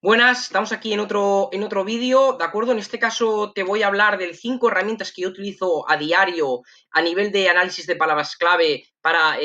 Buenas, estamos aquí en otro vídeo, ¿de acuerdo? En este caso te voy a hablar de 5 herramientas que yo utilizo a diario a nivel de análisis de palabras clave para,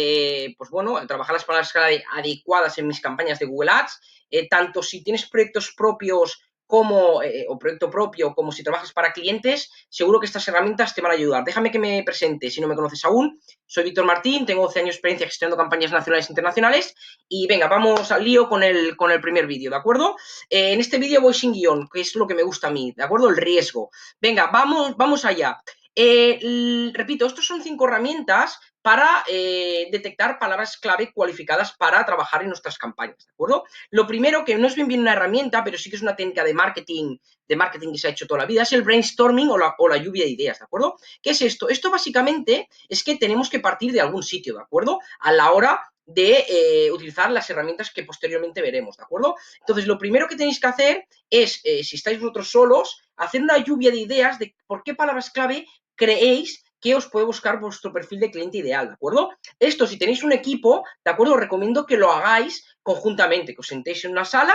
pues bueno, trabajar las palabras clave adecuadas en mis campañas de Google Ads. Tanto si tienes proyectos propios o proyecto propio, como si trabajas para clientes, seguro que estas herramientas te van a ayudar. Déjame que me presente, si no me conoces aún. Soy Víctor Martín, tengo 12 años de experiencia gestionando campañas nacionales e internacionales y venga, vamos al lío con el primer vídeo, ¿de acuerdo? En este vídeo voy sin guión, que es lo que me gusta a mí, ¿de acuerdo? El riesgo. Venga, vamos allá. Repito, estos son 5 herramientas para detectar palabras clave cualificadas para trabajar en nuestras campañas, ¿de acuerdo? Lo primero, que no es bien una herramienta, pero sí que es una técnica de marketing que se ha hecho toda la vida, es el brainstorming o la lluvia de ideas, ¿de acuerdo? ¿Qué es esto? Esto básicamente es que tenemos que partir de algún sitio, ¿de acuerdo? A la hora de utilizar las herramientas que posteriormente veremos, ¿de acuerdo? Entonces, lo primero que tenéis que hacer es, si estáis vosotros solos, hacer una lluvia de ideas de por qué palabras clave creéis que os puede buscar vuestro perfil de cliente ideal, ¿de acuerdo? Esto, si tenéis un equipo, ¿de acuerdo? Os recomiendo que lo hagáis conjuntamente, que os sentéis en una sala,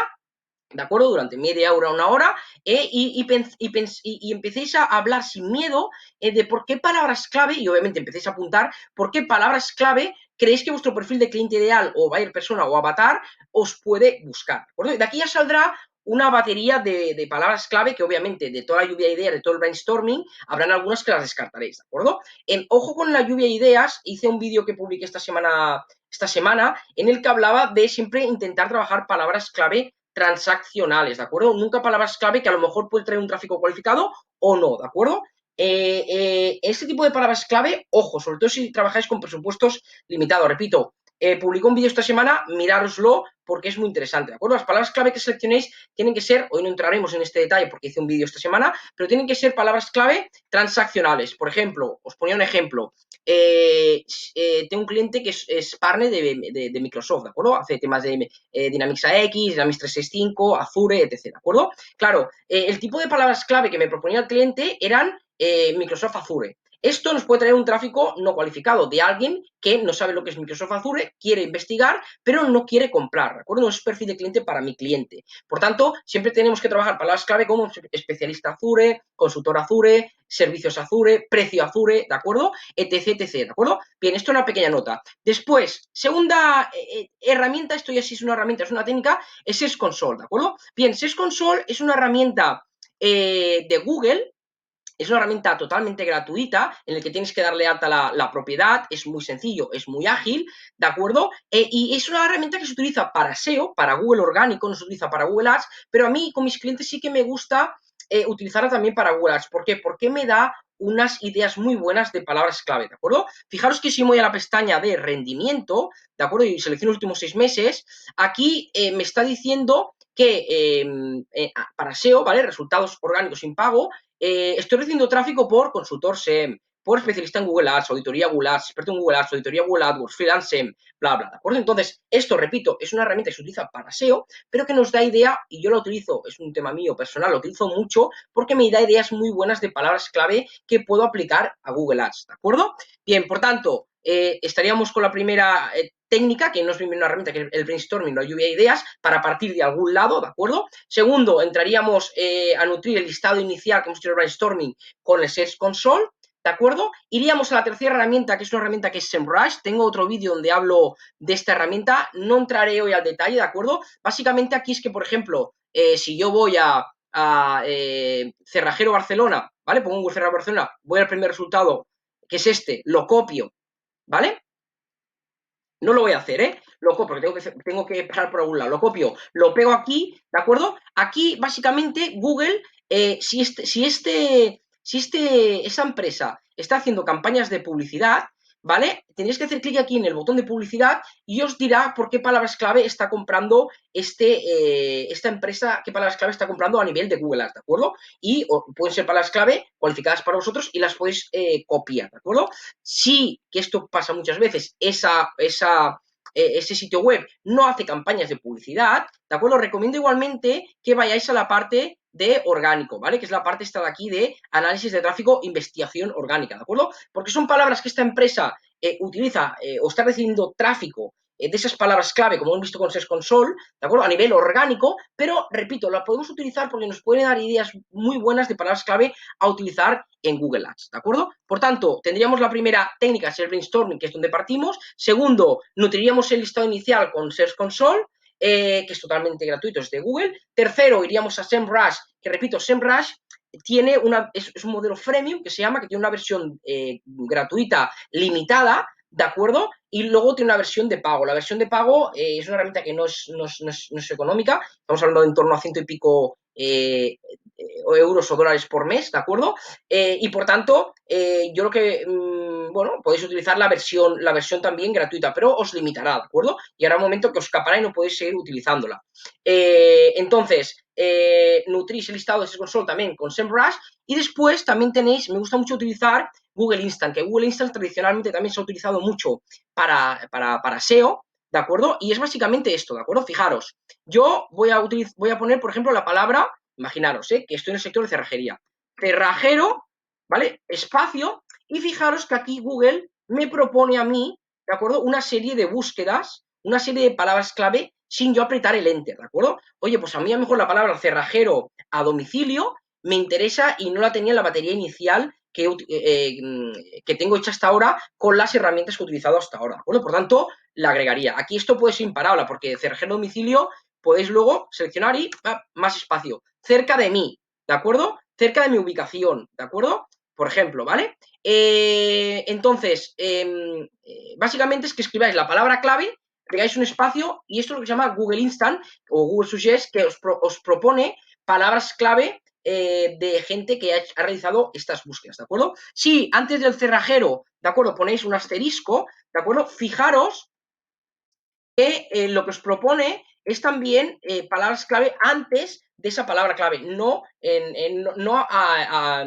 ¿de acuerdo? Durante media hora, una hora, y empecéis a hablar sin miedo de por qué palabras clave, y obviamente empecéis a apuntar por qué palabras clave creéis que vuestro perfil de cliente ideal o buyer persona o avatar os puede buscar, ¿de acuerdo? De aquí ya saldrá una batería de palabras clave que obviamente de toda la lluvia de ideas, de todo el brainstorming, habrán algunas que las descartaréis, ¿de acuerdo? Ojo con la lluvia de ideas, hice un vídeo que publiqué esta semana en el que hablaba de siempre intentar trabajar palabras clave transaccionales, ¿de acuerdo? Nunca palabras clave que a lo mejor puede traer un tráfico cualificado o no, ¿de acuerdo? Este tipo de palabras clave, ojo, sobre todo si trabajáis con presupuestos limitados, repito, publicó un vídeo esta semana, mirároslo porque es muy interesante, ¿de acuerdo? Las palabras clave que seleccionéis tienen que ser, hoy no entraremos en este detalle porque hice un vídeo esta semana, pero tienen que ser palabras clave transaccionales. Por ejemplo, os ponía un ejemplo, tengo un cliente que es partner de Microsoft, ¿de acuerdo? Hace temas de Dynamics AX, Dynamics 365, Azure, etc., ¿de acuerdo? Claro, el tipo de palabras clave que me proponía el cliente eran Microsoft Azure. Esto nos puede traer un tráfico no cualificado de alguien que no sabe lo que es Microsoft Azure, quiere investigar, pero no quiere comprar, ¿de acuerdo? No es perfil de cliente para mi cliente. Por tanto, siempre tenemos que trabajar palabras clave como especialista Azure, consultor Azure, servicios Azure, precio Azure, ¿de acuerdo? Etc, etc, ¿de acuerdo? Bien, esto es una pequeña nota. Después, segunda herramienta, esto ya sí es una herramienta, es una técnica, es Search Console, ¿de acuerdo? Bien, Search Console es una herramienta de Google. Es una herramienta totalmente gratuita en la que tienes que darle alta la propiedad, es muy sencillo, es muy ágil, ¿de acuerdo? Y es una herramienta que se utiliza para SEO, para Google orgánico, no se utiliza para Google Ads, pero a mí con mis clientes sí que me gusta utilizarla también para Google Ads. ¿Por qué? Porque me da unas ideas muy buenas de palabras clave, ¿de acuerdo? Fijaros que si me voy a la pestaña de rendimiento, ¿de acuerdo? Y selecciono los últimos 6 meses, aquí me está diciendo que para SEO, ¿vale? Resultados orgánicos sin pago, estoy recibiendo tráfico por consultor SEM, por especialista en Google Ads, auditoría Google Ads, experto en Google Ads, auditoría Google AdWords, freelance SEM, bla, bla, ¿de acuerdo? Entonces, esto, repito, es una herramienta que se utiliza para SEO, pero que nos da idea, y yo la utilizo, es un tema mío personal, lo utilizo mucho porque me da ideas muy buenas de palabras clave que puedo aplicar a Google Ads, ¿de acuerdo? Bien, por tanto, estaríamos con la primera técnica, que no es una herramienta, que es el brainstorming, la lluvia de ideas, para partir de algún lado, ¿de acuerdo? Segundo, entraríamos a nutrir el listado inicial que hemos hecho el brainstorming con el Search Console, ¿de acuerdo? Iríamos a la tercera herramienta, que es una herramienta que es SEMrush. Tengo otro vídeo donde hablo de esta herramienta, no entraré hoy al detalle, ¿de acuerdo? Básicamente aquí es que, por ejemplo, si yo voy a Cerrajero Barcelona, ¿vale? Pongo un Google Cerrajero Barcelona, voy al primer resultado, que es este, lo copio, ¿vale? No lo voy a hacer, ¿eh? Lo copio, porque tengo que pasar por algún lado. Lo copio, lo pego aquí, ¿de acuerdo? Aquí, básicamente, Google, esa empresa está haciendo campañas de publicidad, ¿vale? Tendréis que hacer clic aquí en el botón de publicidad y os dirá por qué palabras clave está comprando esta empresa, qué palabras clave está comprando a nivel de Google Ads, ¿de acuerdo? Y pueden ser palabras clave cualificadas para vosotros y las podéis copiar, ¿de acuerdo? Sí, que esto pasa muchas veces, ese sitio web no hace campañas de publicidad, ¿de acuerdo? Recomiendo igualmente que vayáis a la parte de orgánico, ¿vale? Que es la parte esta de aquí de análisis de tráfico, investigación orgánica, ¿de acuerdo? Porque son palabras que esta empresa utiliza o está recibiendo tráfico de esas palabras clave, como hemos visto con Search Console, ¿de acuerdo? A nivel orgánico, pero, repito, la podemos utilizar porque nos puede dar ideas muy buenas de palabras clave a utilizar en Google Ads, ¿de acuerdo? Por tanto, tendríamos la primera técnica, es el brainstorming, que es donde partimos. Segundo, nutriríamos el listado inicial con Search Console, que es totalmente gratuito, es de Google. Tercero, iríamos a SEMrush, que repito, SEMrush tiene es un modelo freemium que se llama, que tiene una versión gratuita limitada, ¿de acuerdo? Y luego tiene una versión de pago. La versión de pago es una herramienta que no es económica, estamos hablando de en torno a 100 y pico euros o dólares por mes, ¿de acuerdo? Y por tanto, yo creo que, bueno, podéis utilizar la versión también gratuita, pero os limitará, ¿de acuerdo? Y habrá un momento que os escapará y no podéis seguir utilizándola. Entonces, nutrís el listado de Search Console también con SEMrush y después también tenéis, me gusta mucho utilizar Google Instant, que Google Instant tradicionalmente también se ha utilizado mucho para SEO, ¿de acuerdo? Y es básicamente esto, ¿de acuerdo? Fijaros, yo voy a poner, por ejemplo, la palabra, imaginaros, que estoy en el sector de cerrajería, cerrajero, ¿vale? Espacio, y fijaros que aquí Google me propone a mí, ¿de acuerdo? Una serie de búsquedas, una serie de palabras clave sin yo apretar el enter, ¿de acuerdo? Oye, pues a mí a lo mejor la palabra cerrajero a domicilio me interesa y no la tenía en la batería inicial que tengo hecha hasta ahora con las herramientas que he utilizado hasta ahora, ¿de acuerdo? Por tanto, la agregaría. Aquí esto puede ser imparable porque cerrajero a domicilio podéis luego seleccionar y más espacio. Cerca de mí, ¿de acuerdo? Cerca de mi ubicación, ¿de acuerdo? Por ejemplo, ¿vale? Entonces, básicamente es que escribáis la palabra clave, pegáis un espacio y esto es lo que se llama Google Instant o Google Suggest, que os propone palabras clave de gente que ha realizado estas búsquedas, ¿de acuerdo? Si antes del cerrajero, ¿de acuerdo? Ponéis un asterisco, ¿de acuerdo? Fijaros que lo que os propone es también palabras clave antes de esa palabra clave, no,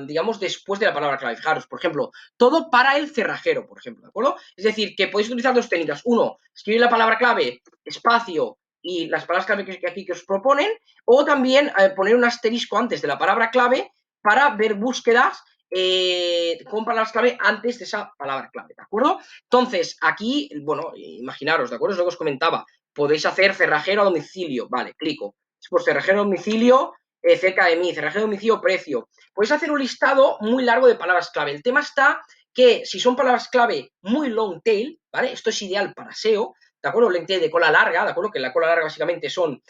digamos, después de la palabra clave. Fijaros, por ejemplo, todo para el cerrajero, por ejemplo, ¿de acuerdo? Es decir, que podéis utilizar dos técnicas. Uno, escribir la palabra clave, espacio y las palabras clave que aquí que os proponen, o también poner un asterisco antes de la palabra clave para ver búsquedas con palabras clave antes de esa palabra clave, ¿de acuerdo? Entonces, aquí, bueno, imaginaros, ¿de acuerdo? Es lo que os comentaba. Podéis hacer cerrajero a domicilio, vale, clico. Pues cerrajero a domicilio cerca de mí, cerrajero a domicilio precio. Podéis hacer un listado muy largo de palabras clave. El tema está que si son palabras clave muy long tail, ¿vale? Esto es ideal para SEO, ¿de acuerdo? Lente de cola larga, ¿de acuerdo? Que la cola larga básicamente son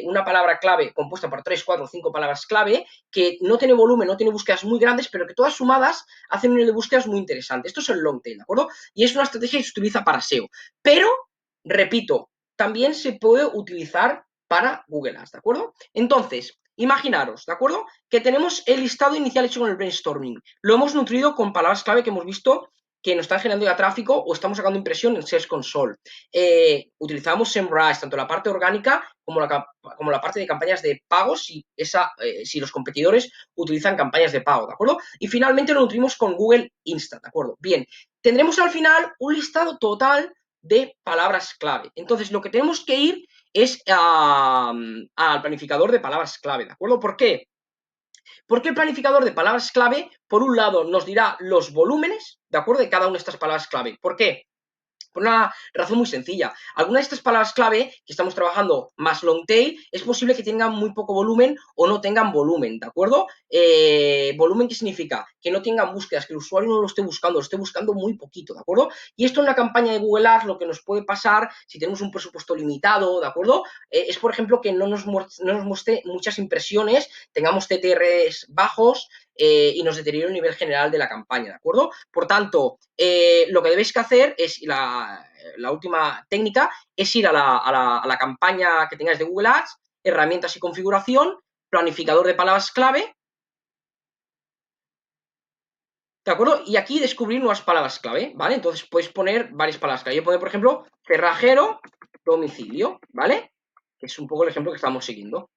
una palabra clave compuesta por 3, 4, 5 palabras clave que no tiene volumen, no tiene búsquedas muy grandes, pero que todas sumadas hacen un nivel de búsquedas muy interesante. Esto es el long tail, ¿de acuerdo? Y es una estrategia que se utiliza para SEO. Pero, repito, también se puede utilizar para Google Ads, ¿de acuerdo? Entonces, imaginaros, ¿de acuerdo? Que tenemos el listado inicial hecho con el brainstorming. Lo hemos nutrido con palabras clave que hemos visto que nos están generando ya tráfico o estamos sacando impresión en Search Console. Utilizamos SEMrush, tanto la parte orgánica como la parte de campañas de pagos, si los competidores utilizan campañas de pago, ¿de acuerdo? Y finalmente lo nutrimos con Google Instant, ¿de acuerdo? Bien, tendremos al final un listado total de palabras clave. Entonces, lo que tenemos que ir es al planificador de palabras clave, ¿de acuerdo? ¿Por qué? Porque el planificador de palabras clave, por un lado, nos dirá los volúmenes, ¿de acuerdo? De cada una de estas palabras clave. ¿Por qué? Por una razón muy sencilla. Algunas de estas palabras clave que estamos trabajando más long tail, es posible que tengan muy poco volumen o no tengan volumen, ¿de acuerdo? ¿Volumen qué significa? Que no tengan búsquedas, que el usuario no lo esté buscando muy poquito, ¿de acuerdo? Y esto en una campaña de Google Ads lo que nos puede pasar si tenemos un presupuesto limitado, ¿de acuerdo? Es, por ejemplo, que no nos muestre muchas impresiones, tengamos CTRs bajos y nos deteriore el nivel general de la campaña, ¿de acuerdo? Por tanto, lo que debéis que hacer es la última técnica es ir a la campaña que tengáis de Google Ads, herramientas y configuración, planificador de palabras clave, ¿de acuerdo? Y aquí descubrir nuevas palabras clave, ¿vale? Entonces puedes poner varias palabras clave. Yo puedo, por ejemplo, cerrajero, domicilio, ¿vale? Que es un poco el ejemplo que estamos siguiendo.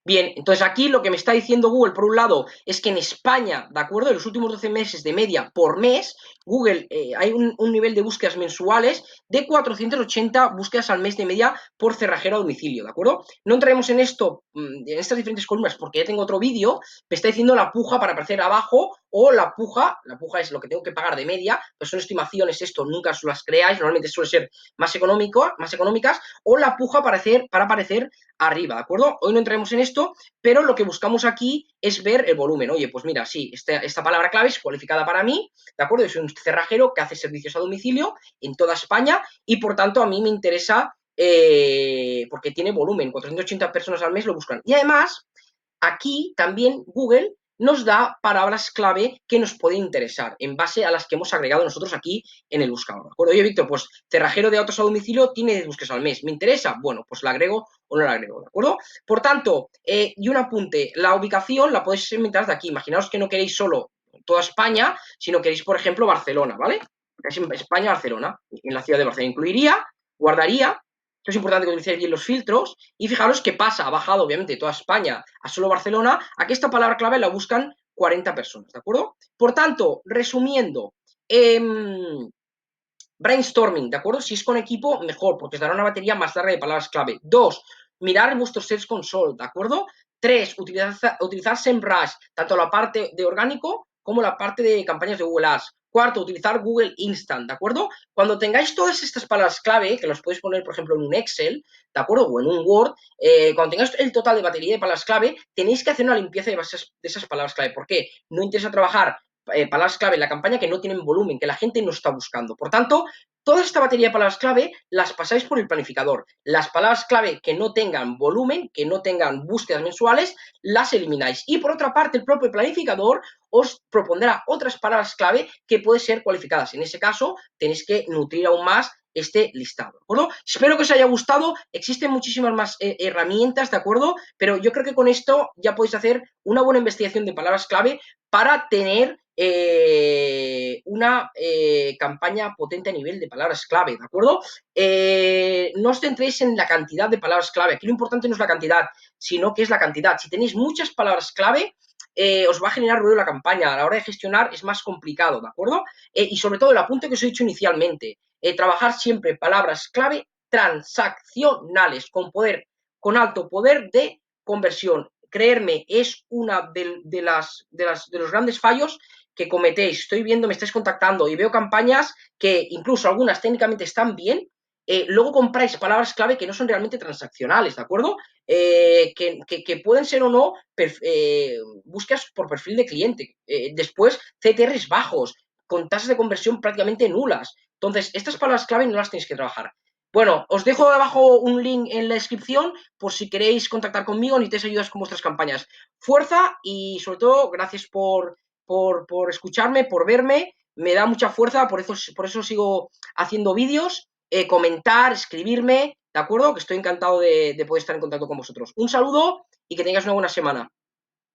Bien, entonces aquí lo que me está diciendo Google, por un lado, es que en España, ¿de acuerdo? En los últimos 12 meses de media por mes, Google, hay un nivel de búsquedas mensuales de 480 búsquedas al mes de media por cerrajero a domicilio, ¿de acuerdo? No entraremos en esto, en estas diferentes columnas, porque ya tengo otro vídeo, me está diciendo la puja para aparecer abajo, o la puja es lo que tengo que pagar de media, pues son estimaciones, esto nunca os las creáis, normalmente suele ser más económicas, o la puja para aparecer arriba, ¿de acuerdo? Hoy no entraremos en esto, pero lo que buscamos aquí es ver el volumen. Oye, pues mira, sí, esta palabra clave es cualificada para mí, ¿de acuerdo? Yo soy un cerrajero que hace servicios a domicilio en toda España y por tanto a mí me interesa porque tiene volumen, 480 personas al mes lo buscan. Y además, aquí también Google nos da palabras clave que nos pueden interesar en base a las que hemos agregado nosotros aquí en el buscador. ¿De acuerdo? Oye, Víctor, pues cerrajero de autos a domicilio tiene 10 búsquedas al mes. ¿Me interesa? Bueno, pues la agrego o no la agrego, ¿de acuerdo? Por tanto, y un apunte, la ubicación la podéis inventar de aquí. Imaginaos que no queréis solo toda España, sino queréis, por ejemplo, Barcelona, ¿vale? Es en España, Barcelona, en la ciudad de Barcelona. Incluiría, guardaría. Esto es importante que utilicéis bien los filtros. Y fijaros que pasa, ha bajado obviamente toda España a solo Barcelona. Aquí esta palabra clave la buscan 40 personas, ¿de acuerdo? Por tanto, resumiendo, brainstorming, ¿de acuerdo? Si es con equipo, mejor, porque os dará una batería más larga de palabras clave. 2, mirar vuestro Search Console, ¿de acuerdo? 3, utilizar SEMrush, tanto la parte de orgánico como la parte de campañas de Google Ads. 4, utilizar Google Instant, ¿de acuerdo? Cuando tengáis todas estas palabras clave, que las podéis poner, por ejemplo, en un Excel, ¿de acuerdo? O en un Word, cuando tengáis el total de batería de palabras clave, tenéis que hacer una limpieza de esas palabras clave. ¿Por qué? No interesa trabajar palabras clave en la campaña que no tienen volumen, que la gente no está buscando. Por tanto, toda esta batería de palabras clave las pasáis por el planificador. Las palabras clave que no tengan volumen, que no tengan búsquedas mensuales, las elimináis. Y por otra parte, el propio planificador os propondrá otras palabras clave que pueden ser cualificadas. En ese caso, tenéis que nutrir aún más este listado, ¿de acuerdo? Espero que os haya gustado, existen muchísimas más herramientas, ¿de acuerdo? Pero yo creo que con esto ya podéis hacer una buena investigación de palabras clave para tener una campaña potente a nivel de palabras clave, ¿de acuerdo? No os centréis en la cantidad de palabras clave, aquí lo importante no es la cantidad, sino que es la cantidad. Si tenéis muchas palabras clave, os va a generar ruido la campaña, a la hora de gestionar es más complicado, ¿de acuerdo? Y sobre todo el apunte que os he dicho inicialmente, trabajar siempre palabras clave transaccionales, con alto poder de conversión. Creerme, es una de los grandes fallos que cometéis. Estoy viendo, me estáis contactando y veo campañas que incluso algunas técnicamente están bien, luego compráis palabras clave que no son realmente transaccionales, ¿de acuerdo? Que pueden ser o no búsquedas por perfil de cliente. Después, CTRs bajos, con tasas de conversión prácticamente nulas. Entonces, estas palabras clave no las tenéis que trabajar. Bueno, os dejo abajo un link en la descripción por si queréis contactar conmigo, necesitáis ayudas con vuestras campañas. Fuerza y sobre todo gracias por escucharme, por verme, me da mucha fuerza, por eso sigo haciendo vídeos, comentar, escribirme, ¿de acuerdo? Que estoy encantado de poder estar en contacto con vosotros. Un saludo y que tengáis una buena semana.